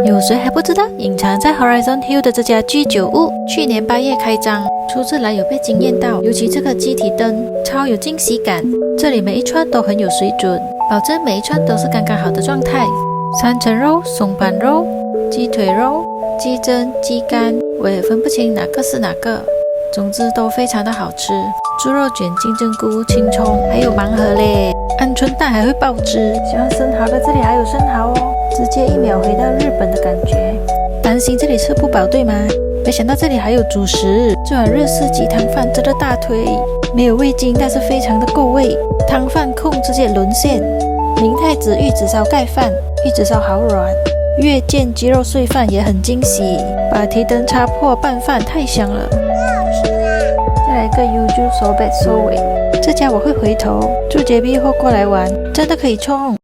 有谁还不知道，隐藏在 Horizon Hill 的这家居酒屋，去年8月开张，初次来有被惊艳到，尤其这个机体灯超有惊喜感，这里每一串都很有水准，保证每一串都是刚刚好的状态。三层肉、松板肉、鸡腿肉、鸡胗、鸡肝，我也分不清哪个是哪个，总之都非常的好吃。猪肉卷、金针菇、青葱，还有盲盒嘞，鹌鹑蛋还会爆汁。喜欢生蚝的这里还有生蚝哦，直接1秒回到日本的感觉。担心这里吃不饱对吗？没想到这里还有主食，这碗日式鸡汤饭真的大推，没有味精，但是非常的够味，汤饭控直接沦陷。明太子玉子烧盖饭，玉子烧好软，月见鸡肉碎饭也很惊喜，把提灯插破拌饭太香了。再来一个 Yuju Sobat 收尾，这家我会回头，祝 JB 后过来玩，真的可以冲。